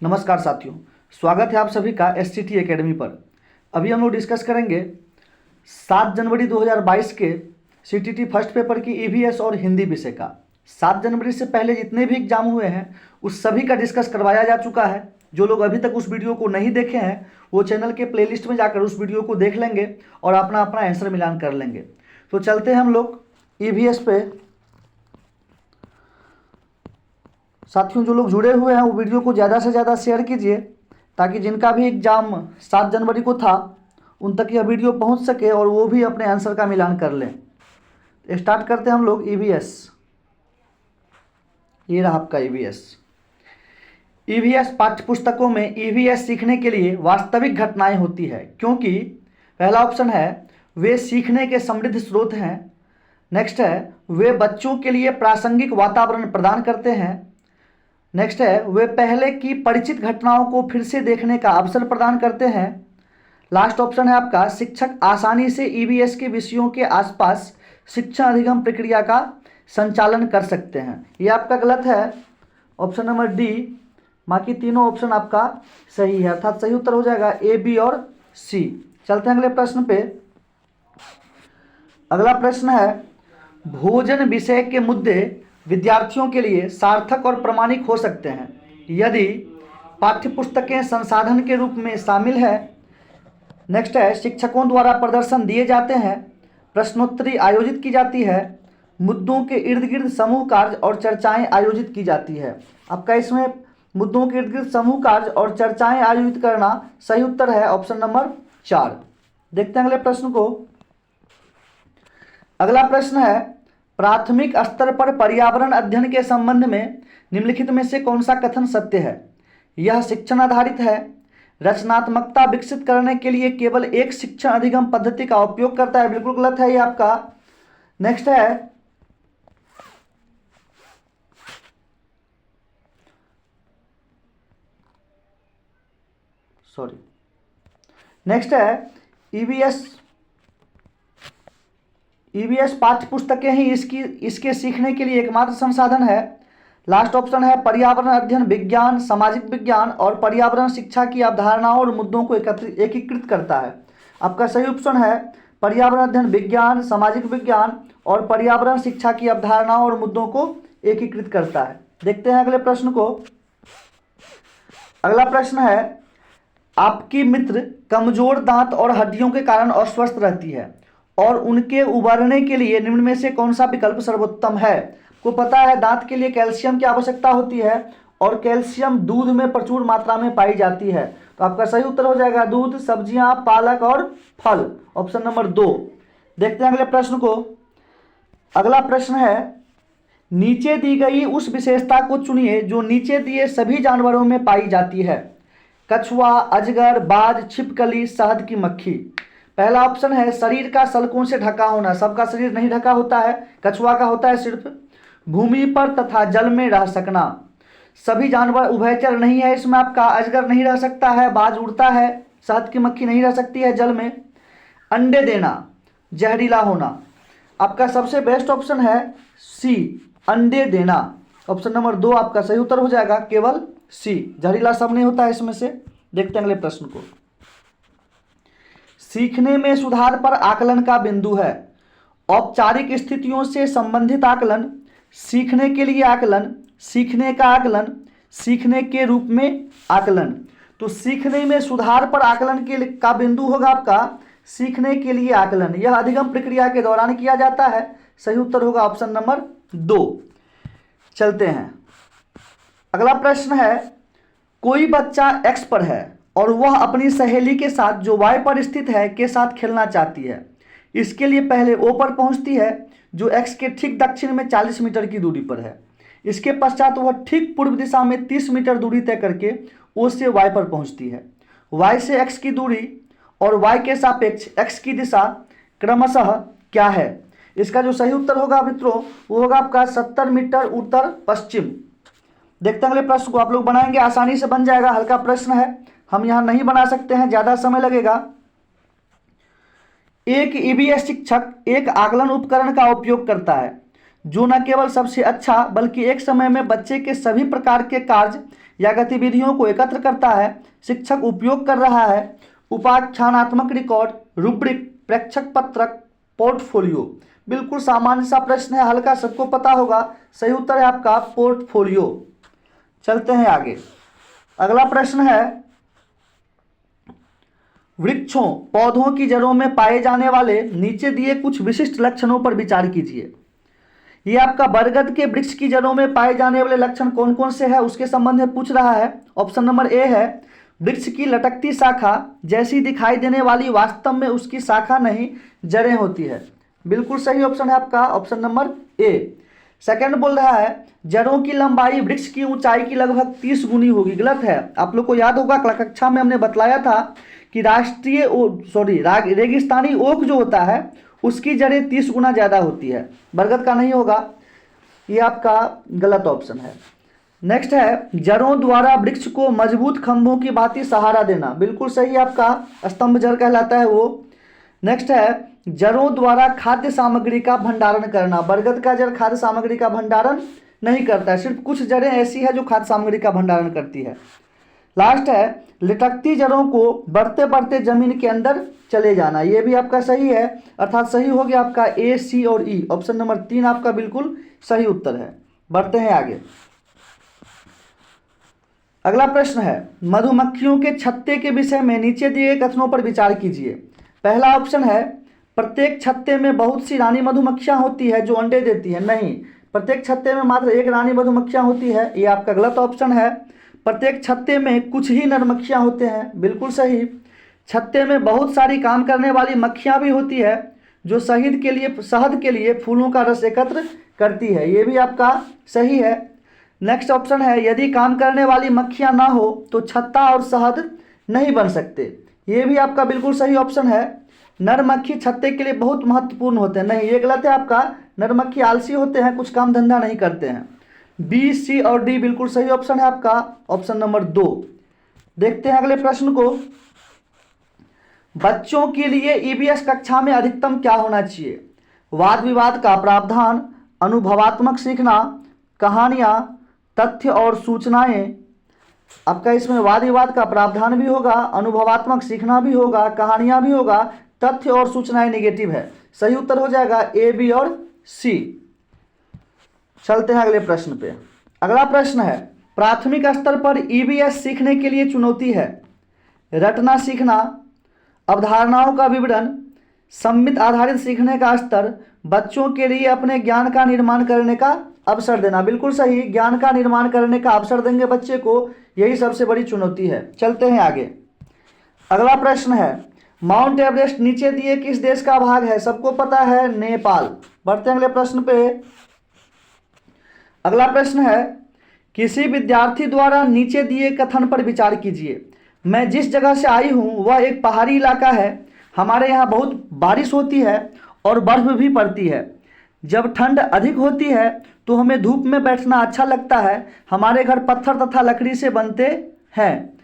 नमस्कार साथियों, स्वागत है आप सभी का SCT एकेडमी पर। अभी हम लोग डिस्कस करेंगे 7 जनवरी 2022 के CTT फर्स्ट पेपर की EVS और हिंदी विषय का। 7 जनवरी से पहले जितने भी एग्जाम हुए हैं उस सभी का डिस्कस करवाया जा चुका है। जो लोग अभी तक उस वीडियो को नहीं देखे हैं वो चैनल के प्लेलिस्ट में जाकर उस वीडियो को देख लेंगे और अपना अपना आंसर मिलान कर लेंगे। तो चलते हैं हम लोग EVS पे। साथियों, जो लोग जुड़े हुए हैं वो वीडियो को ज़्यादा से ज़्यादा शेयर कीजिए ताकि जिनका भी एग्ज़ाम 7 जनवरी को था उन तक यह वीडियो पहुंच सके और वो भी अपने आंसर का मिलान कर लें। स्टार्ट करते हैं हम लोग EVS। ये रहा आपका EVS पाठ्य पुस्तकों में EVS सीखने के लिए वास्तविक घटनाएं होती है, क्योंकि पहला ऑप्शन है वे सीखने के समृद्ध स्रोत हैं। नेक्स्ट है वे बच्चों के लिए प्रासंगिक वातावरण प्रदान करते हैं। नेक्स्ट है वे पहले की परिचित घटनाओं को फिर से देखने का अवसर प्रदान करते हैं। लास्ट ऑप्शन है आपका शिक्षक आसानी से EVS के विषयों के आसपास शिक्षण अधिगम प्रक्रिया का संचालन कर सकते हैं। ये आपका गलत है, ऑप्शन नंबर डी। बाकी तीनों ऑप्शन आपका सही है, अर्थात सही उत्तर हो जाएगा A, B और C। चलते हैं अगले प्रश्न पे। अगला प्रश्न है भोजन विषय के मुद्दे विद्यार्थियों के लिए सार्थक और प्रामाणिक हो सकते हैं यदि पाठ्यपुस्तकें संसाधन के रूप में शामिल है। नेक्स्ट है शिक्षकों द्वारा प्रदर्शन दिए जाते हैं, प्रश्नोत्तरी आयोजित की जाती है, मुद्दों के इर्द गिर्द समूह कार्य और चर्चाएं आयोजित की जाती है। आपका इसमें मुद्दों के इर्द गिर्द समूह कार्य और चर्चाएं आयोजित करना सही उत्तर है, ऑप्शन नंबर 4। देखते हैं अगले प्रश्न को। अगला प्रश्न है प्राथमिक स्तर पर पर्यावरण अध्ययन के संबंध में निम्नलिखित में से कौन सा कथन सत्य है? यह शिक्षण आधारित है, रचनात्मकता विकसित करने के लिए केवल एक शिक्षण अधिगम पद्धति का उपयोग करता है। बिल्कुल गलत है ये आपका। नेक्स्ट है EVS पाठ्य पुस्तकें ही इसके सीखने के लिए एकमात्र संसाधन है। लास्ट ऑप्शन है पर्यावरण अध्ययन विज्ञान, सामाजिक विज्ञान और पर्यावरण शिक्षा की अवधारणाओं और मुद्दों को एकीकृत करता है। आपका सही ऑप्शन है पर्यावरण अध्ययन विज्ञान, सामाजिक विज्ञान और पर्यावरण शिक्षा की अवधारणाओं और मुद्दों को एकीकृत करता है। देखते हैं अगले प्रश्न को। अगला प्रश्न है आपकी मित्र कमजोर दांत और हड्डियों के कारण अस्वस्थ रहती है और उनके उबरने के लिए निम्न में से कौन सा विकल्प सर्वोत्तम है? को पता है दांत के लिए कैल्शियम की आवश्यकता होती है और कैल्शियम दूध में प्रचुर मात्रा में पाई जाती है। तो आपका सही उत्तर हो जाएगा दूध, सब्जियां, पालक और फल, ऑप्शन नंबर 2। देखते हैं अगले प्रश्न को। अगला प्रश्न है नीचे दी गई उस विशेषता को चुनिए जो नीचे दिए सभी जानवरों में पाई जाती है। कछुआ, अजगर, बाज, छिपकली, शहद की मक्खी। पहला ऑप्शन है शरीर का सल्कों से ढका होना। सबका शरीर नहीं ढका होता है, कछुआ का होता है सिर्फ। भूमि पर तथा जल में रह सकना। सभी जानवर उभयचर नहीं है इसमें आपका। अजगर नहीं रह सकता है, बाज उड़ता है, शहद की मक्खी नहीं रह सकती है जल में। अंडे देना, जहरीला होना। आपका सबसे बेस्ट ऑप्शन है C, अंडे देना, ऑप्शन नंबर 2 आपका सही उत्तर हो जाएगा, केवल C। जहरीला सब नहीं होता है इसमें से। देखते हैं अगले प्रश्न को। सीखने में सुधार पर आकलन का बिंदु है। औपचारिक स्थितियों से संबंधित आकलन, सीखने के लिए आकलन, सीखने का आकलन, सीखने के रूप में आकलन। तो सीखने में सुधार पर आकलन का बिंदु होगा आपका सीखने के लिए आकलन। यह अधिगम प्रक्रिया के दौरान किया जाता है। सही उत्तर होगा ऑप्शन नंबर 2। चलते हैं अगला प्रश्न है कोई बच्चा X पर है और वह अपनी सहेली के साथ जो Y पर स्थित है के साथ खेलना चाहती है। इसके लिए पहले O पर पहुंचती है जो X के ठीक दक्षिण में 40 मीटर की दूरी पर है। इसके पश्चात वह ठीक पूर्व दिशा में 30 मीटर दूरी तय करके O से Y पर पहुंचती है। Y से X की दूरी और Y के सापेक्ष X की दिशा क्रमशः क्या है? इसका जो सही उत्तर होगा मित्रों वो होगा आपका 70 मीटर उत्तर पश्चिम। देखते हैं अगले प्रश्न को। आप लोग बनाएंगे, आसानी से बन जाएगा, हल्का प्रश्न है, हम यहां नहीं बना सकते हैं, ज्यादा समय लगेगा। एक EVS शिक्षक एक आकलन उपकरण का उपयोग करता है जो न केवल सबसे अच्छा बल्कि एक समय में बच्चे के सभी प्रकार के कार्य या गतिविधियों को एकत्र करता है। शिक्षक उपयोग कर रहा है उपाख्यानात्मक रिकॉर्ड, रूब्रिक, प्रेक्षक पत्रक, पोर्टफोलियो। बिल्कुल सामान्य सा प्रश्न है, हल्का, सबको पता होगा। सही उत्तर है आपका पोर्टफोलियो। चलते हैं आगे। अगला प्रश्न है, वृक्षों पौधों की जड़ों में पाए जाने वाले नीचे दिए कुछ विशिष्ट लक्षणों पर विचार कीजिए। ये आपका बरगद के वृक्ष की जड़ों में पाए जाने वाले लक्षण कौन कौन से हैं उसके संबंध में पूछ रहा है। ऑप्शन नंबर ए है, वृक्ष की लटकती शाखा जैसी दिखाई देने वाली, वास्तव में उसकी शाखा नहीं जड़ें होती है। बिल्कुल सही ऑप्शन है आपका ऑप्शन नंबर ए। सेकंड बोल रहा है, जड़ों की लंबाई वृक्ष की ऊंचाई की लगभग 30 गुनी होगी। गलत है। आप लोग को याद होगा कक्षा में हमने बतलाया था कि रेगिस्तानी ओक जो होता है उसकी जड़ें 30 गुना ज़्यादा होती है, बरगद का नहीं होगा। ये आपका गलत ऑप्शन है। नेक्स्ट है, जड़ों द्वारा वृक्ष को मजबूत खंभों की भांति सहारा देना। बिल्कुल सही आपका स्तंभ जड़ कहलाता है वो। नेक्स्ट है, जड़ों द्वारा खाद्य सामग्री का भंडारण करना। बरगद का जड़ खाद्य सामग्री का भंडारण नहीं करता है, सिर्फ कुछ जड़ें ऐसी है जो खाद्य सामग्री का भंडारण करती है। लास्ट है, लटकती जड़ों को बढ़ते बढ़ते जमीन के अंदर चले जाना। ये भी आपका सही है, अर्थात सही हो गया आपका ए, सी और ई। ऑप्शन नंबर 3 आपका बिल्कुल सही उत्तर है। बढ़ते हैं आगे। अगला प्रश्न है, मधुमक्खियों के छत्ते के विषय में नीचे दिए गए कथनों पर विचार कीजिए। पहला ऑप्शन है, प्रत्येक छत्ते में बहुत सी रानी मधुमक्खियां होती है जो अंडे देती है। नहीं, प्रत्येक छत्ते में मात्र एक रानी मधुमक्खियां होती है। ये आपका गलत ऑप्शन है। प्रत्येक छत्ते में कुछ ही नर मक्खियां होते हैं। बिल्कुल सही। छत्ते में बहुत सारी काम करने वाली मक्खियां भी होती है जो शहद के लिए फूलों का रस एकत्र करती है। ये भी आपका सही है। नेक्स्ट ऑप्शन है, यदि काम करने वाली मक्खियां ना हो तो छत्ता और शहद नहीं बन सकते। ये भी आपका बिल्कुल सही ऑप्शन है। नर मक्खी छत्ते के लिए बहुत महत्वपूर्ण होते हैं। नहीं, ये गलत है आपका। नर मक्खी आलसी होते हैं, कुछ काम धंधा नहीं करते हैं। बी, सी और डी बिल्कुल सही ऑप्शन है आपका ऑप्शन नंबर 2। देखते हैं अगले प्रश्न को। बच्चों के लिए ईवीएस कक्षा में अधिकतम क्या होना चाहिए? वाद विवाद का प्रावधान, अनुभवात्मक सीखना, कहानियां, तथ्य और सूचनाएं। आपका इसमें वाद विवाद का प्रावधान भी होगा, अनुभवात्मक सीखना भी होगा, कहानियां भी होगा, तथ्य और सूचनाएं नेगेटिव है। सही उत्तर हो जाएगा ए, बी और सी। चलते हैं अगले प्रश्न पे। अगला प्रश्न है, प्राथमिक स्तर पर ईवीएस सीखने के लिए चुनौती है रटना सीखना, अवधारणाओं का विवरण, सम्मित आधारित सीखने का स्तर, बच्चों के लिए अपने ज्ञान का निर्माण करने का अवसर देना। बिल्कुल सही, ज्ञान का निर्माण करने का अवसर देंगे बच्चे को, यही सबसे बड़ी चुनौती है। चलते हैं आगे। अगला प्रश्न है, माउंट एवरेस्ट नीचे दिए किस देश का भाग है? सबको पता है, नेपाल। बढ़ते हैं अगले प्रश्न पे। अगला प्रश्न है, किसी विद्यार्थी द्वारा नीचे दिए कथन पर विचार कीजिए। मैं जिस जगह से आई हूँ वह एक पहाड़ी इलाका है। हमारे यहाँ बहुत बारिश होती है और बर्फ भी पड़ती है। जब ठंड अधिक होती है तो हमें धूप में बैठना अच्छा लगता है। हमारे घर पत्थर तथा लकड़ी से बनते हैं।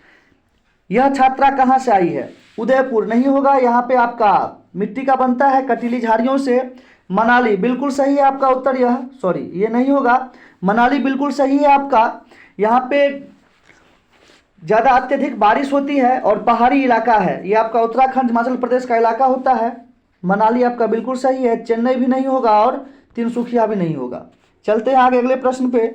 यह छात्रा कहाँ से आई है? उदयपुर। नहीं होगा, यहाँ पे आपका मिट्टी का बनता है, कटीली झाड़ियों से। मनाली। बिल्कुल सही है आपका उत्तर। ये नहीं होगा। मनाली बिल्कुल सही है आपका। यहाँ पे ज़्यादा अत्यधिक बारिश होती है और पहाड़ी इलाका है। ये आपका उत्तराखंड हिमाचल प्रदेश का इलाका होता है। मनाली आपका बिल्कुल सही है। चेन्नई भी नहीं होगा और तिनसुकिया भी नहीं होगा। चलते हैं आगे अगले प्रश्न पे।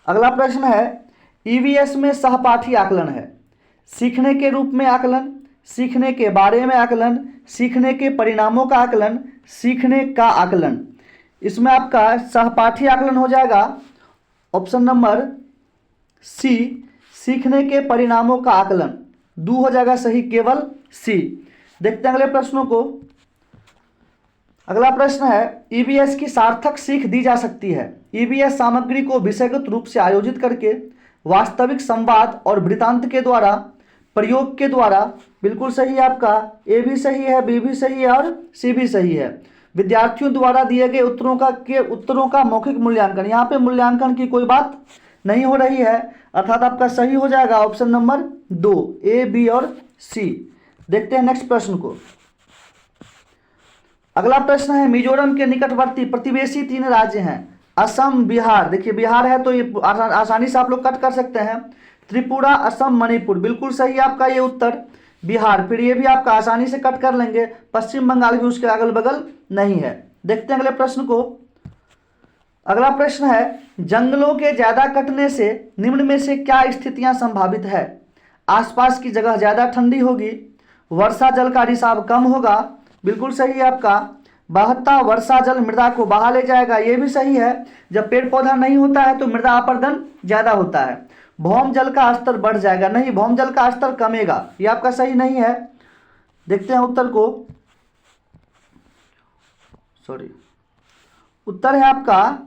अगला प्रश्न है, ईवीएस में सहपाठी आकलन है। सीखने के रूप में आकलन, सीखने के बारे में आकलन, सीखने के परिणामों का आकलन, सीखने का आकलन। इसमें आपका सहपाठी आकलन हो जाएगा ऑप्शन नंबर सी, सीखने के परिणामों का आकलन। 2 हो जाएगा सही, केवल सी। देखते हैं अगले प्रश्नों को। अगला प्रश्न है, ईवीएस की सार्थक सीख दी जा सकती है। ईवीएस सामग्री को विषयगत रूप से आयोजित करके, वास्तविक संवाद और वृत्तांत के द्वारा, प्रयोग के द्वारा। बिल्कुल सही है आपका। ए भी सही है, बी भी सही है और सी भी सही है। विद्यार्थियों द्वारा दिए गए उत्तरों का मौखिक मूल्यांकन। यहाँ पे मूल्यांकन की कोई बात नहीं हो रही है, अर्थात आपका सही हो जाएगा ऑप्शन नंबर 2, ए, बी और सी। देखते हैं नेक्स्ट प्रश्न को। अगला प्रश्न है, मिजोरम के निकटवर्ती प्रतिवेशी 3 राज्य हैं, असम, बिहार। देखिए बिहार है तो ये आसानी से आप लोग कट कर सकते हैं। त्रिपुरा, असम, मणिपुर, बिल्कुल सही है आपका ये उत्तर, बिहार। फिर ये भी आपका आसानी से कट कर लेंगे, पश्चिम बंगाल भी उसके अगल बगल नहीं है। देखते हैं अगले प्रश्न को। अगला प्रश्न है, जंगलों के ज्यादा कटने से निम्न में से क्या स्थितियां संभावित है? आसपास की जगह ज्यादा ठंडी होगी, वर्षा जल का रिसाव कम होगा, बिल्कुल सही है आपका, बहता वर्षा जल मृदा को बहा ले जाएगा, ये भी सही है। जब पेड़ पौधा नहीं होता है तो मृदा अपरदन ज्यादा होता है। भौम जल का स्तर बढ़ जाएगा, नहीं, भौम जल का स्तर कमेगा, ये आपका सही नहीं है। देखते हैं उत्तर को। सॉरी, उत्तर है आपका,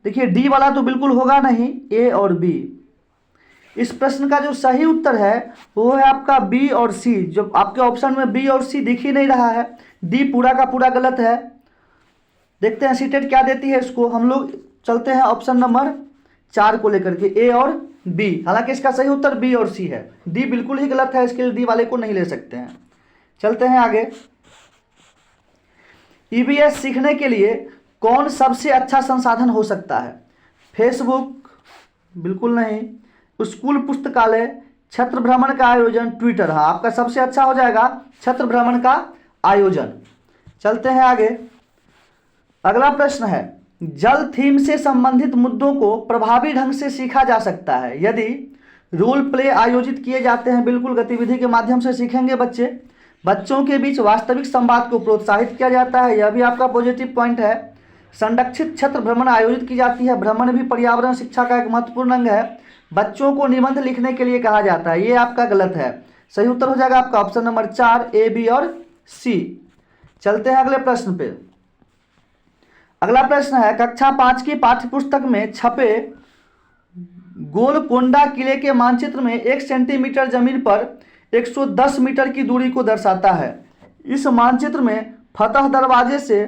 देखिए डी वाला तो बिल्कुल होगा नहीं, ए और बी। इस प्रश्न का जो सही उत्तर है वो है आपका बी और सी। जो आपके ऑप्शन में बी और सी दिख ही नहीं रहा है, डी पूरा का पूरा गलत है। देखते हैं सीटेट क्या देती है इसको। हम लोग चलते हैं ऑप्शन नंबर 4 को लेकर के, ए और बी। हालांकि इसका सही उत्तर बी और सी है, डी बिल्कुल ही गलत है, इसके लिए डी वाले को नहीं ले सकते हैं। चलते हैं आगे। ईवीएस सीखने के लिए कौन सबसे अच्छा संसाधन हो सकता है? फेसबुक, बिल्कुल नहीं, स्कूल पुस्तकालय, छात्र भ्रमण का आयोजन, ट्विटर। हाँ, आपका सबसे अच्छा हो जाएगा छात्र भ्रमण का आयोजन। चलते हैं आगे। अगला प्रश्न है, जल थीम से संबंधित मुद्दों को प्रभावी ढंग से सीखा जा सकता है यदि रोल प्ले आयोजित किए जाते हैं। बिल्कुल, गतिविधि के माध्यम से सीखेंगे बच्चे। बच्चों के बीच वास्तविक संवाद को प्रोत्साहित किया जाता है, यह भी आपका पॉजिटिव पॉइंट है। संरक्षित क्षेत्र भ्रमण आयोजित की जाती है, भ्रमण भी पर्यावरण शिक्षा का एक महत्वपूर्ण अंग है। बच्चों को निबंध लिखने के लिए कहा जाता है, ये आपका गलत है। सही उत्तर हो जाएगा आपका ऑप्शन नंबर 4, ए, बी और सी। चलते हैं अगले प्रश्न पे। अगला प्रश्न है, कक्षा 5 की पाठ्य पुस्तक में छपे गोलकोंडा किले के मानचित्र में 1 सेंटीमीटर जमीन पर 110 मीटर की दूरी को दर्शाता है। इस मानचित्र में फतह दरवाजे से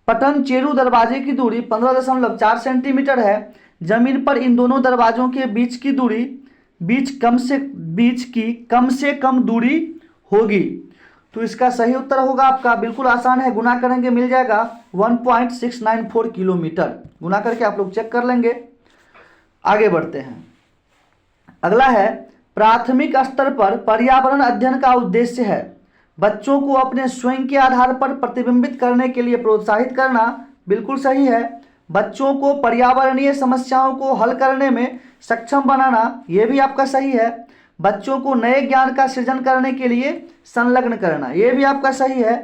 पटन चेरू दरवाजे की दूरी 15.4 सेंटीमीटर है। जमीन पर इन दोनों दरवाजों के बीच की दूरी बीच की कम से कम दूरी होगी। तो इसका सही उत्तर होगा आपका, बिल्कुल आसान है, गुना करेंगे मिल जाएगा 1.694 किलोमीटर। गुना करके आप लोग चेक कर लेंगे। आगे बढ़ते हैं। अगला है, प्राथमिक स्तर पर पर्यावरण अध्ययन का उद्देश्य है बच्चों को अपने स्वयं के आधार पर प्रतिबिंबित करने के लिए प्रोत्साहित करना। बिल्कुल सही है। बच्चों को पर्यावरणीय समस्याओं को हल करने में सक्षम बनाना, यह भी आपका सही है। बच्चों को नए ज्ञान का सृजन करने के लिए संलग्न करना, यह भी आपका सही है।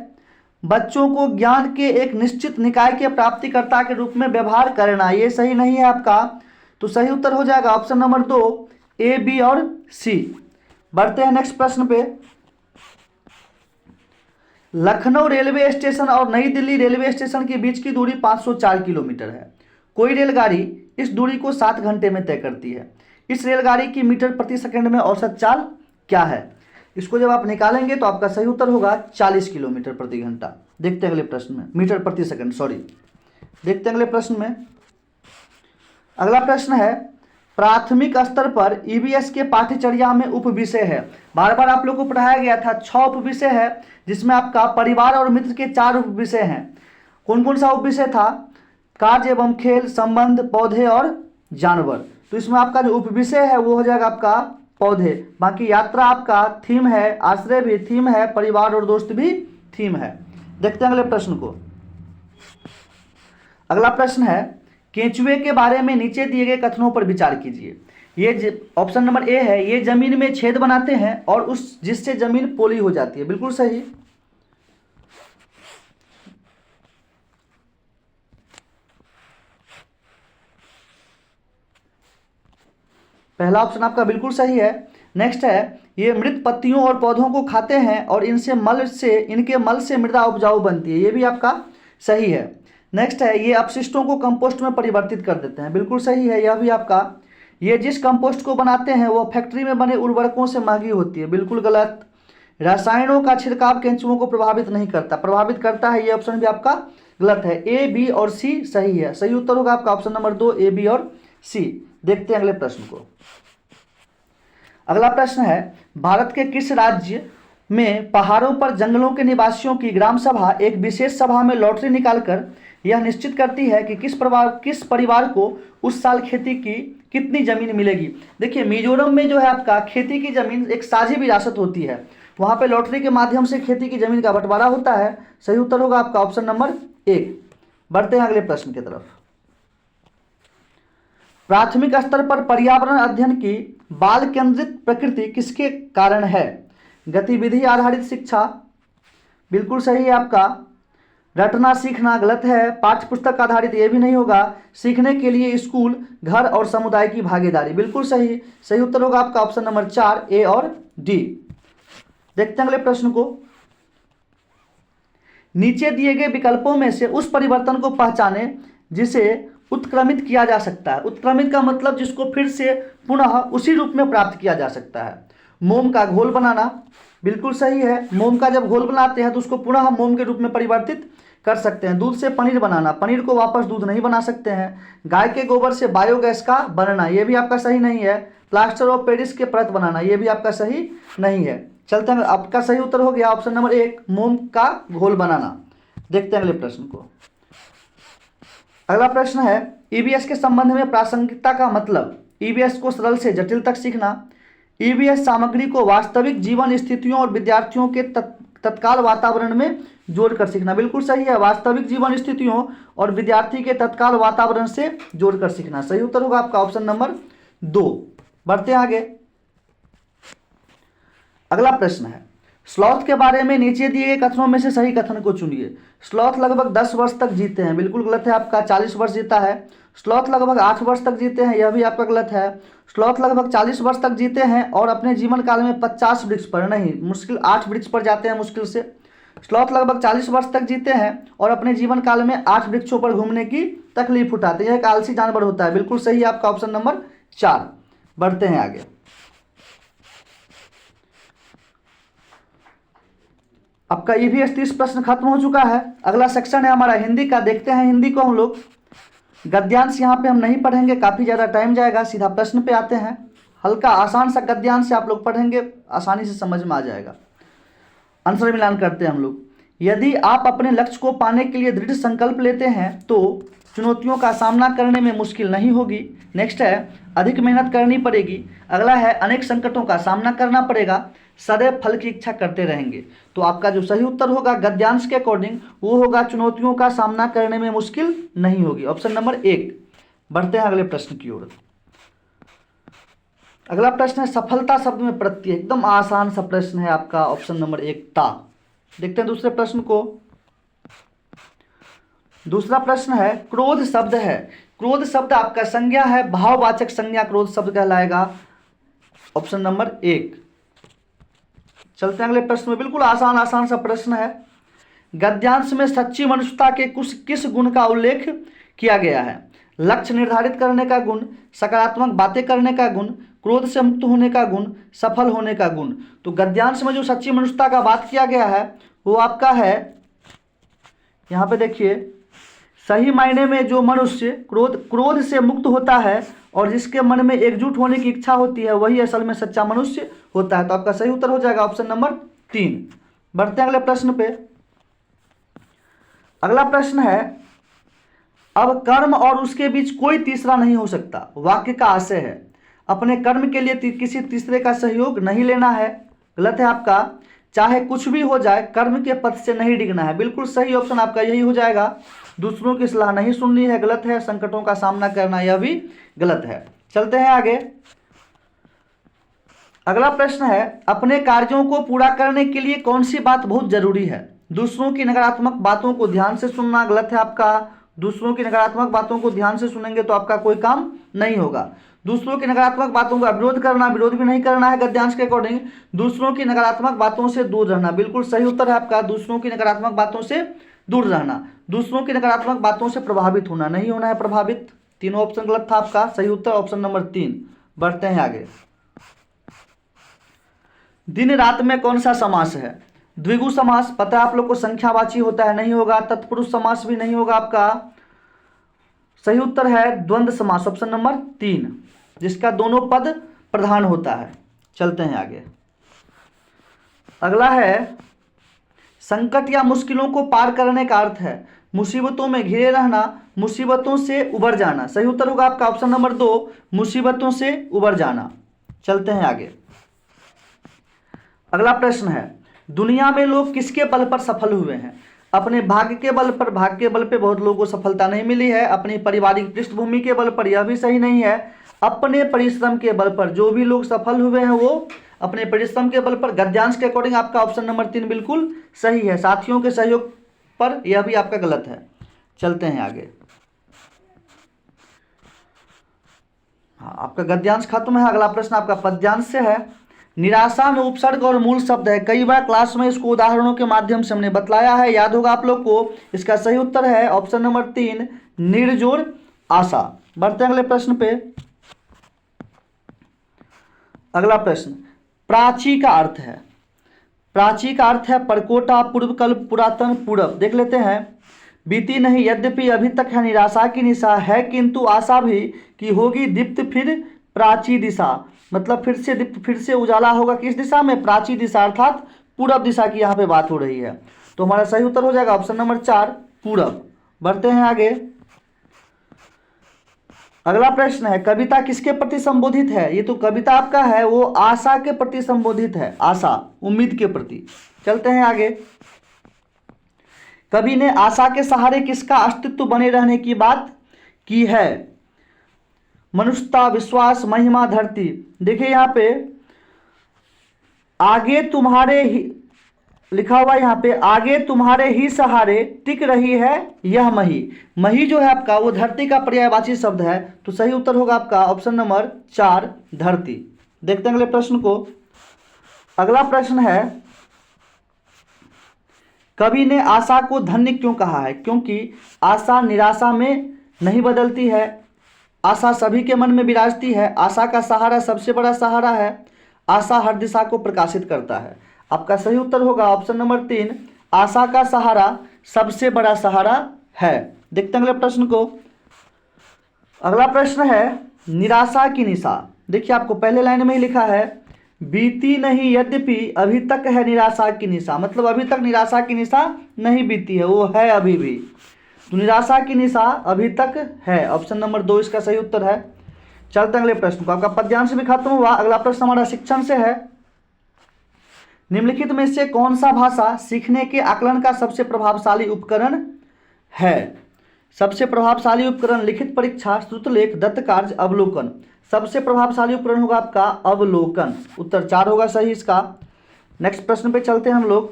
बच्चों को ज्ञान के एक निश्चित निकाय के प्राप्तिकर्ता के रूप में व्यवहार करना, यह सही नहीं है आपका। तो सही उत्तर हो जाएगा ऑप्शन नंबर 2, ए, बी और सी। बढ़ते हैं नेक्स्ट प्रश्न पे। लखनऊ रेलवे स्टेशन और नई दिल्ली रेलवे स्टेशन के बीच की दूरी 504 किलोमीटर है। कोई रेलगाड़ी इस दूरी को 7 घंटे में तय करती है। इस रेलगाड़ी की मीटर प्रति सेकंड में औसत चाल क्या है? इसको जब आप निकालेंगे तो आपका सही उत्तर होगा 40 किलोमीटर प्रति घंटा। देखते हैं अगले प्रश्न में, मीटर प्रति सेकंड, सॉरी। देखते हैं अगले प्रश्न में। अगला प्रश्न है, प्राथमिक स्तर पर ईवीएस के पाठ्यचर्या में उपविषय है। बार बार आप लोग को पढ़ाया गया था 6 उपविषय है, जिसमें आपका परिवार और मित्र के 4 उपविषय हैं। कौन कौन सा उपविषय था? कार्य एवं खेल, संबंध, पौधे और जानवर। तो इसमें आपका जो उपविषय है वो हो जाएगा आपका पौधे। बाकी यात्रा आपका थीम है, आश्रय भी थीम है, परिवार और दोस्त भी थीम है। देखते हैं अगले प्रश्न को। अगला प्रश्न है, केंचुए के बारे में नीचे दिए गए कथनों पर विचार कीजिए। ये ऑप्शन नंबर ए है, ये जमीन में छेद बनाते हैं और उस जिससे जमीन पोली हो जाती है। बिल्कुल सही। पहला ऑप्शन आपका बिल्कुल सही है। नेक्स्ट है, ये मृत पत्तियों और पौधों को खाते हैं और इनके मल से मृदा उपजाऊ बनती है। ये भी आपका सही है। नेक्स्ट है, ये अपशिष्टों को कंपोस्ट में परिवर्तित कर देते हैं। बिल्कुल सही है, यह भी आपका। ये जिस कंपोस्ट को बनाते हैं वो फैक्ट्री में बने उर्वरकों से महंगी होती है। बिल्कुल गलत। रसायनों का छिड़काव केंचुओं को प्रभावित नहीं करता, प्रभावित करता है, ये ऑप्शन भी आपका गलत है। ए, बी और सी सही है। सही उत्तर होगा आपका ऑप्शन नंबर 2, ए, बी और सी। देखते हैं अगले प्रश्न को। अगला प्रश्न है, भारत के किस राज्य में पहाड़ों पर जंगलों के निवासियों की ग्राम सभा एक विशेष सभा में लॉटरी निकालकर यह निश्चित करती है कि किस परिवार को उस साल खेती की कितनी जमीन मिलेगी। देखिए मिजोरम में जो है आपका खेती की जमीन एक साझी विरासत होती है, वहां पे लॉटरी के माध्यम से खेती की जमीन का बंटवारा होता है। सही उत्तर होगा आपका ऑप्शन नंबर 1। बढ़ते हैं अगले प्रश्न की तरफ। प्राथमिक स्तर पर पर्यावरण अध्ययन की बाल केंद्रित प्रकृति किसके कारण है? गतिविधि आधारित शिक्षा, बिल्कुल सही है आपका। रटना सीखना गलत है। पाठ्य पुस्तक आधारित, ये भी नहीं होगा। सीखने के लिए स्कूल, घर और समुदाय की भागीदारी, बिल्कुल सही। सही उत्तर होगा आपका ऑप्शन नंबर 4, ए और डी। देखते हैं अगले प्रश्न को। नीचे दिए गए विकल्पों में से उस परिवर्तन को पहचाने जिसे उत्क्रमित किया जा सकता है। उत्क्रमित का मतलब जिसको फिर से पुनः उसी रूप में प्राप्त किया जा सकता है। मोम का घोल बनाना, बिल्कुल सही है। मोम का जब घोल बनाते हैं तो उसको पुनः मोम के रूप में परिवर्तित कर सकते हैं। दूध से पनीर बनाना, पनीर को वापस दूध नहीं बना सकते हैं। गाय के गोबर से बायोगैस का बनना, ये भी आपका सही नहीं है। प्लास्टर ऑफ पेरिस के परत बनाना, ये भी आपका सही नहीं है। चलते हैं, आपका सही उत्तर हो गया ऑप्शन नंबर 1, मोम का घोल बनाना। देखते हैं अगले प्रश्न को। अगला प्रश्न है ईवीएस के संबंध में प्रासंगिकता का मतलब। ईवीएस को सरल से जटिल तक सीखना। ईवीएस सामग्री को वास्तविक जीवन स्थितियों और विद्यार्थियों के तत्काल वातावरण में जोड़कर सीखना, बिल्कुल सही है। वास्तविक जीवन स्थितियों और विद्यार्थी के तत्काल वातावरण से जोड़कर सीखना, सही उत्तर होगा आपका ऑप्शन नंबर 2। बढ़ते हैं आगे। अगला प्रश्न है स्लॉथ के बारे में नीचे दिए गए कथनों में से सही कथन को चुनिए। स्लॉथ लगभग 10 वर्ष तक जीते हैं, बिल्कुल गलत है आपका। 40 वर्ष जीता है। स्लॉथ लगभग 8 वर्ष तक जीते हैं, यह भी आपका गलत है। स्लॉथ लगभग 40 वर्ष तक जीते हैं और अपने जीवन काल में 50 वृक्ष पर नहीं, मुश्किल 8 वृक्ष पर जाते हैं मुश्किल से। स्लॉथ लगभग 40 वर्ष तक जीते हैं और अपने जीवन काल में 8 वृक्षों पर घूमने की तकलीफ उठाते हैं। यह एक आलसी जानवर होता है, बिल्कुल सही है आपका ऑप्शन नंबर 4। बढ़ते हैं आगे। आपका ईवीएस 30 प्रश्न खत्म हो चुका है। अगला सेक्शन है हमारा हिंदी का। देखते हैं हिंदी को हम लोग। गद्यांश यहाँ पे हम नहीं पढ़ेंगे, काफ़ी ज़्यादा टाइम जाएगा। सीधा प्रश्न पे आते हैं। हल्का आसान सा गद्यांश से आप लोग पढ़ेंगे, आसानी से समझ में आ जाएगा। आंसर मिलान करते हैं हम लोग। यदि आप अपने लक्ष्य को पाने के लिए दृढ़ संकल्प लेते हैं तो चुनौतियों का सामना करने में मुश्किल नहीं होगी। नेक्स्ट है अधिक मेहनत करनी पड़ेगी। अगला है अनेक संकटों का सामना करना पड़ेगा, सदैव फल की इच्छा करते रहेंगे। तो आपका जो सही उत्तर होगा गद्यांश के अकॉर्डिंग वो होगा चुनौतियों का सामना करने में मुश्किल नहीं होगी, ऑप्शन नंबर 1। बढ़ते हैं अगले प्रश्न की ओर। अगला प्रश्न है सफलता शब्द में प्रत्यय, एकदम आसान सा प्रश्न है आपका ऑप्शन नंबर 1 ता। देखते हैं दूसरे प्रश्न को। दूसरा प्रश्न है क्रोध शब्द है। क्रोध शब्द आपका संज्ञा है, भाववाचक संज्ञा क्रोध शब्द कहलाएगा, ऑप्शन नंबर 1। चलते हैं अगले प्रश्न में। बिल्कुल आसान सा प्रश्न है। गद्यांश में सच्ची मनुष्यता के किस गुण का उल्लेख किया गया है? लक्ष्य निर्धारित करने का गुण, सकारात्मक बातें करने का गुण, क्रोध से मुक्त होने का गुण, सफल होने का गुण। तो गद्यांश में जो सच्ची मनुष्यता का बात किया गया है वो आपका है, यहाँ पे देखिए, सही मायने में जो मनुष्य क्रोध से मुक्त होता है और जिसके मन में एकजुट होने की इच्छा होती है वही असल में सच्चा मनुष्य होता है। तो आपका सही उत्तर हो जाएगा ऑप्शन नंबर 3। बढ़ते हैं अगले प्रश्न पे। अगला प्रश्न है अब कर्म और उसके बीच कोई तीसरा नहीं हो सकता। वाक्य का आशय है अपने कर्म के लिए किसी तीसरे का सहयोग नहीं लेना है। गलत है आपका। चाहे कुछ भी हो जाए कर्म के पथ से नहीं डिगना है, बिल्कुल सही ऑप्शन आपका यही हो जाएगा। दूसरों की सलाह नहीं सुननी है, गलत है। संकटों का सामना करना, यह भी गलत है। चलते हैं आगे। अगला प्रश्न है अपने कार्यों को पूरा करने के लिए कौन सी बात बहुत जरूरी है? दूसरों की नकारात्मक बातों को ध्यान से सुनना, गलत है आपका। दूसरों की नकारात्मक बातों को ध्यान से सुनेंगे तो आपका कोई काम नहीं होगा। दूसरों की नकारात्मक बातों का विरोध करना, विरोध भी नहीं करना है गद्यांश के अकॉर्डिंग। दूसरों की नकारात्मक बातों से दूर रहना, बिल्कुल सही उत्तर है आपका। दूसरों की नकारात्मक बातों से दूर रहना। दूसरों की नकारात्मक बातों से प्रभावित होना, नहीं होना है प्रभावित। तीनों ऑप्शन गलत था आपका। सही उत्तर ऑप्शन नंबर 3। बढ़ते हैं आगे। दिन रात में कौन सा समास है? द्विगु समास, पता है आप लोग को, संख्यावाची होता है, नहीं होगा। तत्पुरुष समास भी नहीं होगा आपका। सही उत्तर है द्वंद्व समास, ऑप्शन नंबर 3, जिसका दोनों पद प्रधान होता है। चलते हैं आगे। अगला है संकट या मुश्किलों को पार करने का अर्थ है मुसीबतों में घिरे रहना, मुसीबतों से उबर जाना। सही उत्तर होगा आपका ऑप्शन नंबर 2, मुसीबतों से उबर जाना। चलते हैं आगे। अगला प्रश्न है दुनिया में लोग किसके बल पर सफल हुए हैं? अपने भाग्य के बल पर, भाग्य के बल पे बहुत लोगों को सफलता नहीं मिली है। अपनी पारिवारिक पृष्ठभूमि के बल पर, यह भी सही नहीं है। अपने परिश्रम के बल पर जो भी लोग सफल हुए हैं वो अपने परिश्रम के बल पर। गद्यांश के अकॉर्डिंग आपका ऑप्शन नंबर 3 बिल्कुल सही है। साथियों के सहयोग पर, यह भी आपका गलत है। चलते हैं आगे। हाँ, आपका गद्यांश खत्म है। अगला प्रश्न आपका पद्यांश से है। निराशा में उपसर्ग और मूल शब्द है। कई बार क्लास में इसको उदाहरणों के माध्यम से हमने बतलाया है, याद होगा आप लोग को। इसका सही उत्तर है ऑप्शन नंबर 3, निर्जोर आशा। बढ़ते हैं अगले प्रश्न पे। अगला प्रश्न प्राची का अर्थ है। प्राची का अर्थ है परकोटा, पूर्वकल्प, पुरातन, पूरब। देख लेते हैं। बीती नहीं यद्यपि अभी तक है निराशा की निशा है, किंतु आशा भी कि होगी दीप्त फिर प्राची दिशा। मतलब फिर से दीप्त, फिर से उजाला होगा किस दिशा में? प्राची दिशा, अर्थात पूरब दिशा की यहाँ पे बात हो रही है। तो हमारा सही उत्तर हो जाएगा ऑप्शन नंबर 4, पूरब। बढ़ते हैं आगे। अगला प्रश्न है कविता किसके प्रति संबोधित है? ये तो कविता आपका है वो आशा के प्रति संबोधित है, आशा, उम्मीद के प्रति। चलते हैं आगे। कवि ने आशा के सहारे किसका अस्तित्व बने रहने की बात की है? मनुष्यता, विश्वास, महिमा, धरती। देखिए यहाँ पे आगे तुम्हारे ही लिखा हुआ, यहाँ पे आगे तुम्हारे ही सहारे टिक रही है यह मही। मही जो है आपका वो धरती का पर्यायवाची शब्द है। तो सही उत्तर होगा आपका ऑप्शन नंबर 4, धरती। देखते हैं अगले प्रश्न को। अगला प्रश्न है कवि ने आशा को धन्य क्यों कहा है? क्योंकि आशा निराशा में नहीं बदलती है, आशा सभी के मन में विराजती है, आशा का सहारा सबसे बड़ा सहारा है, आशा हर दिशा को प्रकाशित करता है। आपका सही उत्तर होगा ऑप्शन नंबर 3, आशा का सहारा सबसे बड़ा सहारा है। देखते हैं अगले प्रश्न को। अगला प्रश्न है निराशा की निशा। देखिए आपको पहले लाइन में ही लिखा है बीती नहीं यद्यपि अभी तक है निराशा की निशा। मतलब अभी तक निराशा की निशा नहीं बीती है, वो है अभी भी। तो निराशा की निशा अभी तक है, ऑप्शन नंबर 2 इसका सही उत्तर है। चलते हैं अगले प्रश्न को। आपका पद्यांश भी खत्म हुआ। अगला प्रश्न हमारा शिक्षण से है। निम्नलिखित में से कौन सा भाषा सीखने के आकलन का सबसे प्रभावशाली उपकरण है? सबसे प्रभावशाली उपकरण लिखित परीक्षा, श्रुतलेख, दत्त कार्य, अवलोकन। सबसे प्रभावशाली उपकरण होगा आपका अवलोकन। उत्तर 4 होगा सही इसका। नेक्स्ट प्रश्न पे चलते हैं हम लोग।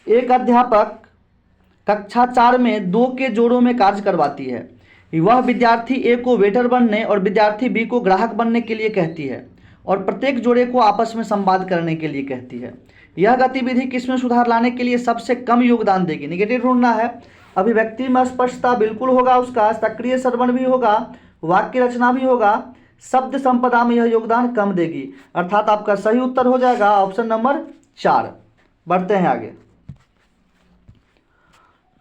एक अध्यापक कक्षा 4 में 2 के जोड़ों में कार्य करवाती है। वह विद्यार्थी ए को वेटर बनने और विद्यार्थी बी को ग्राहक बनने के लिए कहती है और प्रत्येक जोड़े को आपस में संवाद करने के लिए कहती है। यह गतिविधि किसमें सुधार लाने के लिए सबसे कम योगदान देगी? निगेटिव ढूंढना है। अभिव्यक्ति में स्पष्टता बिल्कुल होगा उसका, सक्रिय श्रवण भी होगा, वाक्य रचना भी होगा, शब्द संपदा में यह योगदान कम देगी। अर्थात आपका सही उत्तर हो जाएगा ऑप्शन नंबर 4। बढ़ते हैं आगे।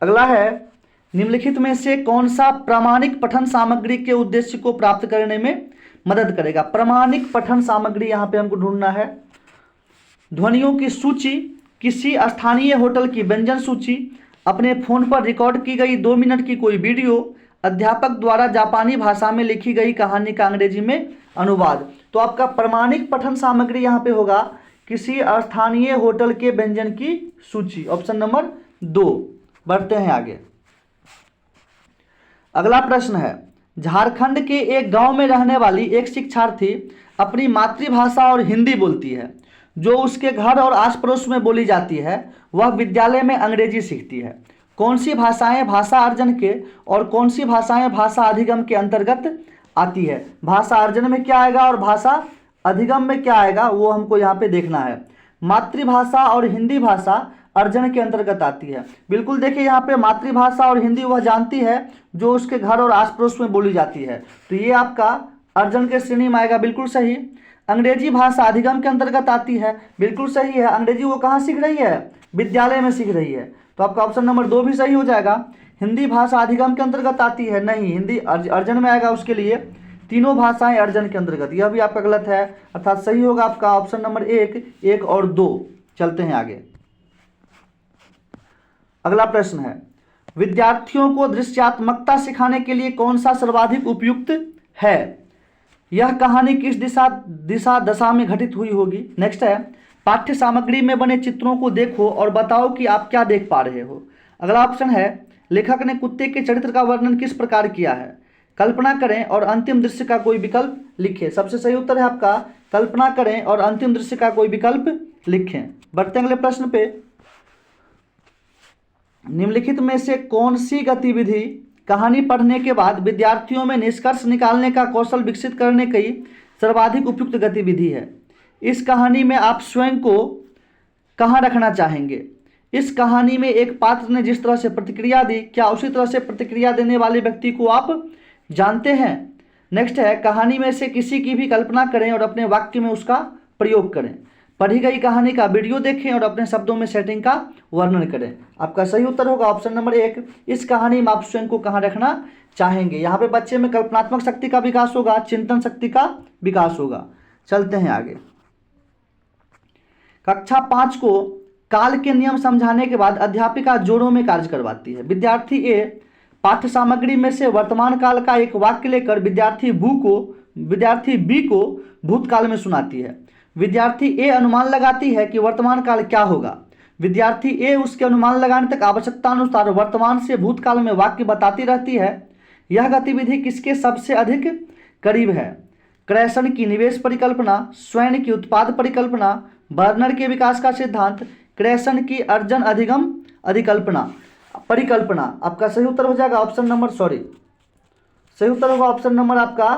अगला है निम्नलिखित में से कौन सा प्रामाणिक पठन सामग्री के उद्देश्य को प्राप्त करने में मदद करेगा? प्रामाणिक पठन सामग्री यहाँ पे हमको ढूंढना है। ध्वनियों की सूची, किसी स्थानीय होटल की व्यंजन सूची, अपने फोन पर रिकॉर्ड की गई 2 मिनट की कोई वीडियो, अध्यापक द्वारा जापानी भाषा में लिखी गई कहानी का अंग्रेजी में अनुवाद। तो आपका प्रामाणिक पठन सामग्री यहाँ पे होगा किसी स्थानीय होटल के व्यंजन की सूची, ऑप्शन नंबर 2। बढ़ते हैं आगे। अगला प्रश्न है झारखंड के एक गांव में रहने वाली एक शिक्षार्थी अपनी मातृभाषा और हिंदी बोलती है। जो उसके घर और आस पड़ोस में बोली जाती है वह विद्यालय में अंग्रेजी सीखती है। कौन सी भाषाएं भाषा अर्जन के और कौन सी भाषाएं भाषा अधिगम के अंतर्गत आती है? भाषा अर्जन में क्या आएगा और भाषा अधिगम में क्या आएगा वो हमको यहाँ पे देखना है। मातृभाषा और हिंदी भाषा अर्जन के अंतर्गत आती है। बिल्कुल देखिए यहाँ पे मातृभाषा और हिंदी वह जानती है जो उसके घर और आस पड़ोस में बोली जाती है। तो ये आपका अर्जन के श्रेणी में आएगा, बिल्कुल सही। अंग्रेजी भाषा अधिगम के अंतर्गत आती है, बिल्कुल सही है। अंग्रेजी वो कहाँ सीख रही है? विद्यालय में सीख रही है। तो आपका ऑप्शन नंबर 2 भी सही हो जाएगा। हिंदी भाषा अधिगम के अंतर्गत आती है, नहीं, हिंदी अर्जन में आएगा उसके लिए। तीनों भाषाएं अर्जन के अंतर्गत, यह भी आपका गलत है। अर्थात सही होगा आपका ऑप्शन नंबर 1 और 2। चलते हैं आगे। अगला प्रश्न है, विद्यार्थियों को दृश्यात्मकता सिखाने के लिए कौन सा सर्वाधिक उपयुक्त है? यह कहानी किस दिशा दशा में घटित हुई होगी? नेक्स्ट है, पाठ्य सामग्री में बने चित्रों को देखो और बताओ कि आप क्या देख पा रहे हो। अगला ऑप्शन है, लेखक ने कुत्ते के चरित्र का वर्णन किस प्रकार किया है? कल्पना करें और अंतिम दृश्य का कोई विकल्प लिखें। सबसे सही उत्तर है आपका कल्पना करें और अंतिम दृश्य का कोई विकल्प लिखें। बढ़ते हैं अगले प्रश्न पे। निम्नलिखित में से कौन सी गतिविधि कहानी पढ़ने के बाद विद्यार्थियों में निष्कर्ष निकालने का कौशल विकसित करने की सर्वाधिक उपयुक्त गतिविधि है? इस कहानी में आप स्वयं को कहाँ रखना चाहेंगे? इस कहानी में एक पात्र ने जिस तरह से प्रतिक्रिया दी, क्या उसी तरह से प्रतिक्रिया देने वाले व्यक्ति को आप जानते हैं? नेक्स्ट है, कहानी में से किसी की भी कल्पना करें और अपने वाक्य में उसका प्रयोग करें। पढ़ी गई कहानी का वीडियो देखें और अपने शब्दों में सेटिंग का वर्णन करें। आपका सही उत्तर होगा ऑप्शन नंबर 1, इस कहानी में आप स्वयं को कहाँ रखना चाहेंगे। यहाँ पे बच्चे में कल्पनात्मक शक्ति का विकास होगा, चिंतन शक्ति का विकास होगा। चलते हैं आगे। कक्षा 5 को काल के नियम समझाने के बाद अध्यापिका जोड़ों में कार्य करवाती है। विद्यार्थी ए पाठ्य सामग्री में से वर्तमान काल का एक वाक्य लेकर विद्यार्थी बी को भूतकाल में सुनाती है। विद्यार्थी ए अनुमान लगाती है कि वर्तमान काल क्या होगा। विद्यार्थी ए उसके अनुमान लगाने तक आवश्यकता अनुसार वर्तमान से भूतकाल में वाक्य बताती रहती है। यह गतिविधि किसके सबसे अधिक करीब है? क्रैसन की निवेश परिकल्पना, स्वैन की उत्पाद परिकल्पना, बर्नर के विकास का सिद्धांत, क्रैसन की अर्जन अधिगम परिकल्पना। आपका सही उत्तर हो जाएगा सही उत्तर होगा ऑप्शन नंबर आपका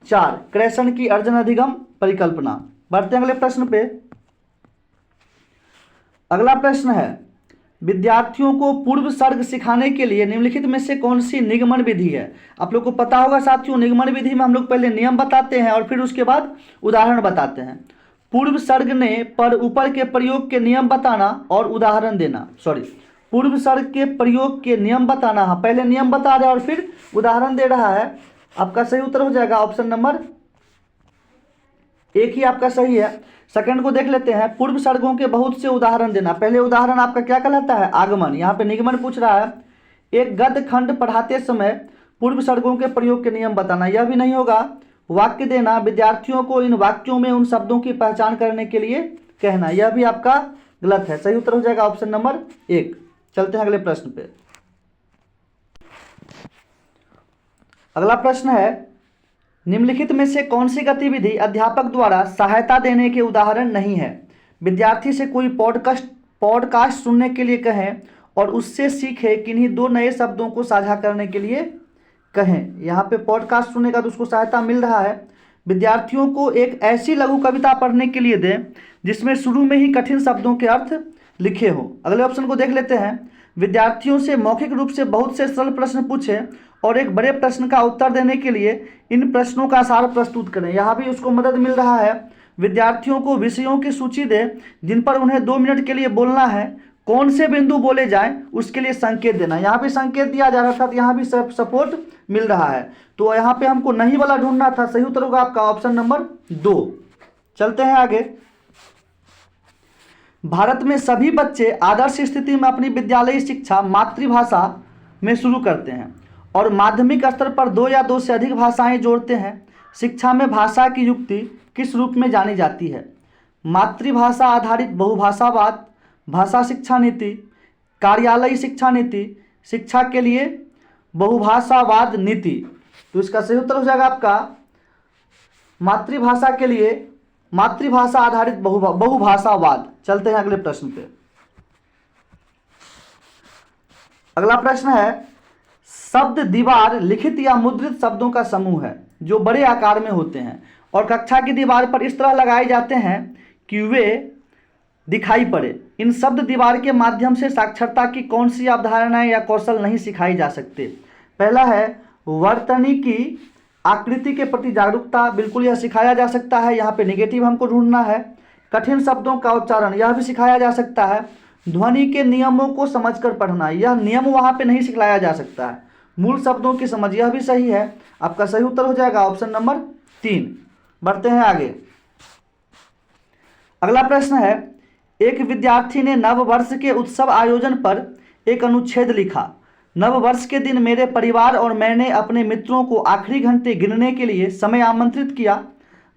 4, क्रैसन की अर्जन अधिगम परिकल्पना। बढ़ते हैं अगले प्रश्न पे। अगला प्रश्न है, विद्यार्थियों को पूर्व सर्ग सिखाने के लिए निम्नलिखित में से कौन सी निगमन विधि है? आप लोग को पता होगा साथियों, निगमन विधि में हम लोग पहले नियम बताते हैं और फिर उसके बाद उदाहरण बताते हैं। पूर्व सर्ग ने पर ऊपर के प्रयोग के नियम बताना और उदाहरण देना। पूर्व सर्ग के प्रयोग के नियम बताना, हाँ पहले नियम बता रहा है और फिर उदाहरण दे रहा है। आपका सही उत्तर हो जाएगा ऑप्शन नंबर 1 ही आपका सही है। सेकंड को देख लेते हैं, पूर्व सर्गों के बहुत से उदाहरण देना। पहले उदाहरण आपका क्या कहलाता है? आगमन। यहाँ पे निगमन पूछ रहा है। एक गद्य खंड पढ़ाते समय पूर्व सर्गों के प्रयोग के नियम बताना, यह भी नहीं होगा। वाक्य देना, विद्यार्थियों को इन वाक्यों में उन शब्दों की पहचान करने के लिए कहना, यह भी आपका गलत है। सही उत्तर हो जाएगा ऑप्शन नंबर 1। चलते हैं अगले प्रश्न पे। अगला प्रश्न है, निम्नलिखित में से कौन सी गतिविधि अध्यापक द्वारा सहायता देने के उदाहरण नहीं है? विद्यार्थी से कोई पॉडकास्ट सुनने के लिए कहें और उससे सीखे किन्हीं 2 नए शब्दों को साझा करने के लिए कहें। यहाँ पे पॉडकास्ट सुनने का तो उसको सहायता मिल रहा है। विद्यार्थियों को एक ऐसी लघु कविता पढ़ने के लिए दें जिसमें शुरू में ही कठिन शब्दों के अर्थ लिखे हों। अगले ऑप्शन को देख लेते हैं, विद्यार्थियों से मौखिक रूप से बहुत से सरल प्रश्न पूछें और एक बड़े प्रश्न का उत्तर देने के लिए इन प्रश्नों का सार प्रस्तुत करें। यहाँ भी उसको मदद मिल रहा है। विद्यार्थियों को विषयों की सूची दें जिन पर उन्हें 2 मिनट के लिए बोलना है। कौन से बिंदु बोले जाएं उसके लिए संकेत देना। यहाँ भी संकेत दिया जा रहा था, तो यहाँ भी सपोर्ट मिल रहा है। तो यहाँ पे हमको नहीं वाला ढूंढना था। सही उत्तर होगा आपका ऑप्शन नंबर 2। चलते हैं आगे। भारत में सभी बच्चे आदर्श स्थिति में अपनी विद्यालयी शिक्षा मातृभाषा में शुरू करते हैं और माध्यमिक स्तर पर 2 या 2 से अधिक भाषाएं जोड़ते हैं। शिक्षा में भाषा की युक्ति किस रूप में जानी जाती है? मातृभाषा आधारित बहुभाषावाद, भाषा शिक्षा नीति, कार्यालयी शिक्षा नीति, शिक्षा के लिए बहुभाषावाद नीति। तो इसका सही उत्तर हो जाएगा आपका मातृभाषा के लिए मातृभाषा आधारित बहुभाषावाद। चलते हैं अगले प्रश्न पे। अगला प्रश्न है, शब्द दीवार लिखित या मुद्रित शब्दों का समूह है जो बड़े आकार में होते हैं और कक्षा की दीवार पर इस तरह लगाए जाते हैं कि वे दिखाई पड़े। इन शब्द दीवार के माध्यम से साक्षरता की कौन सी अवधारणाएं या कौशल नहीं सिखाई जा सकते? पहला है वर्तनी की आकृति के प्रति जागरूकता, बिल्कुल यह सिखाया जा सकता है। यहाँ पे नेगेटिव हमको ढूंढना है। कठिन शब्दों का उच्चारण, यह भी सिखाया जा सकता है। ध्वनि के नियमों को समझकर पढ़ना, यह नियम वहाँ पे नहीं सिखाया जा सकता है। मूल शब्दों की समझ, यह भी सही है। आपका सही उत्तर हो जाएगा ऑप्शन नंबर 3। बढ़ते हैं आगे। अगला प्रश्न है, एक विद्यार्थी ने नव वर्ष के उत्सव आयोजन पर एक अनुच्छेद लिखा। नव वर्ष के दिन मेरे परिवार और मैंने अपने मित्रों को आखिरी घंटे गिनने के लिए समय आमंत्रित किया।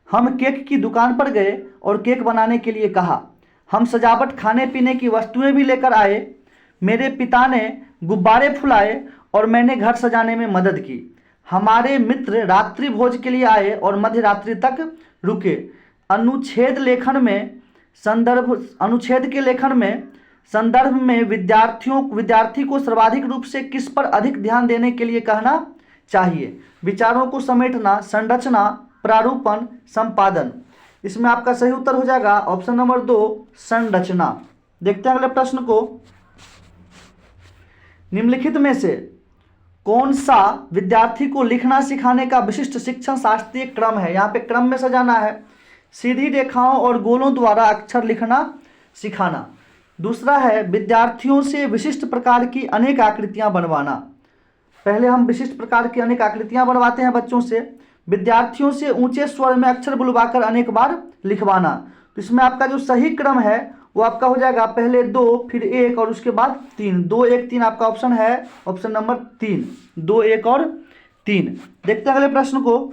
हम केक की दुकान पर गए और केक बनाने के लिए कहा। हम सजावट, खाने पीने की वस्तुएं भी लेकर आए। मेरे पिता ने गुब्बारे फुलाए और मैंने घर सजाने में मदद की। हमारे मित्र रात्रि भोज के लिए आए और मध्य रात्रि तक रुके। अनुच्छेद के लेखन में संदर्भ में विद्यार्थी को सर्वाधिक रूप से किस पर अधिक ध्यान देने के लिए कहना चाहिए? विचारों को समेटना, संरचना, प्रारूपण, संपादन। इसमें आपका सही उत्तर हो जाएगा ऑप्शन नंबर 2, संरचना। देखते हैं अगले प्रश्न को। निम्नलिखित में से कौन सा विद्यार्थी को लिखना सिखाने का विशिष्ट शिक्षण शास्त्रीय क्रम है? यहाँ पे क्रम में सजाना है। सीधी रेखाओं और गोलों द्वारा अक्षर लिखना सिखाना। दूसरा है विद्यार्थियों से विशिष्ट प्रकार की अनेक आकृतियां बनवाना। पहले हम विशिष्ट प्रकार की अनेक आकृतियां बनवाते हैं बच्चों से। विद्यार्थियों से ऊंचे स्वर में अक्षर बुलवाकर अनेक बार लिखवाना। तो इसमें आपका जो सही क्रम है वो आपका हो जाएगा पहले 2, फिर 1 और उसके बाद 3। 2, 1, 3 आपका ऑप्शन है, ऑप्शन नंबर 3। 2, 1 और 3। देखते हैं अगले प्रश्न को।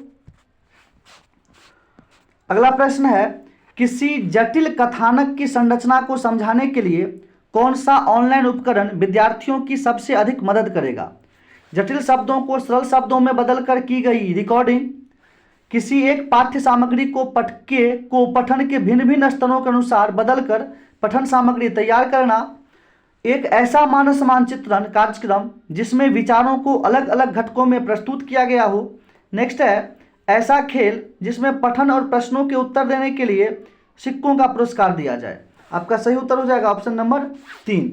अगला प्रश्न है, किसी जटिल कथानक की संरचना को समझाने के लिए कौन सा ऑनलाइन उपकरण विद्यार्थियों की सबसे अधिक मदद करेगा? जटिल शब्दों को सरल शब्दों में बदलकर की गई रिकॉर्डिंग, किसी एक पाठ्य सामग्री को पठन के भिन्न भिन्न स्तरों के अनुसार बदलकर पठन सामग्री तैयार करना, एक ऐसा मानस मानचित्रण कार्यक्रम जिसमें विचारों को अलग अलग घटकों में प्रस्तुत किया गया हो। नेक्स्ट है ऐसा खेल जिसमें पठन और प्रश्नों के उत्तर देने के लिए सिक्कों का पुरस्कार दिया जाए। आपका सही उत्तर हो जाएगा ऑप्शन नंबर 3।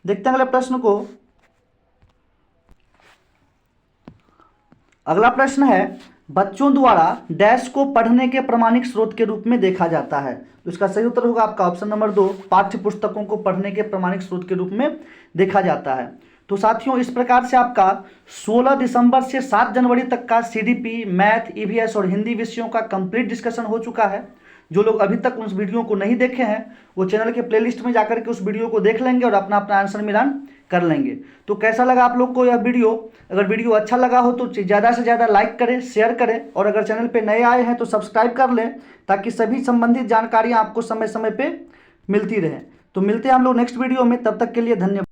देखते हैं अगले प्रश्न को। अगला प्रश्न है, बच्चों द्वारा डैश को पढ़ने के प्रामाणिक स्रोत के रूप में देखा जाता है। तो इसका सही उत्तर होगा आपका ऑप्शन नंबर 2, पाठ्य पुस्तकों को पढ़ने के प्रामाणिक स्रोत के रूप में देखा जाता है। तो साथियों, इस प्रकार से आपका 16 दिसंबर से 7 जनवरी तक का सीडीपी, मैथ, ईवीएस और हिंदी विषयों का कंप्लीट डिस्कशन हो चुका है। जो लोग अभी तक उस वीडियो को नहीं देखे हैं वो चैनल के प्लेलिस्ट में जाकर के उस वीडियो को देख लेंगे और अपना अपना आंसर मिलान कर लेंगे। तो कैसा लगा आप लोग को यह वीडियो? अगर वीडियो अच्छा लगा हो तो ज़्यादा से ज़्यादा लाइक करें, शेयर करें और अगर चैनल पे नए आए हैं तो सब्सक्राइब कर लें ताकि सभी संबंधित जानकारियाँ आपको समय समय पर मिलती रहें। तो मिलते हैं हम लोग नेक्स्ट वीडियो में, तब तक के लिए धन्यवाद।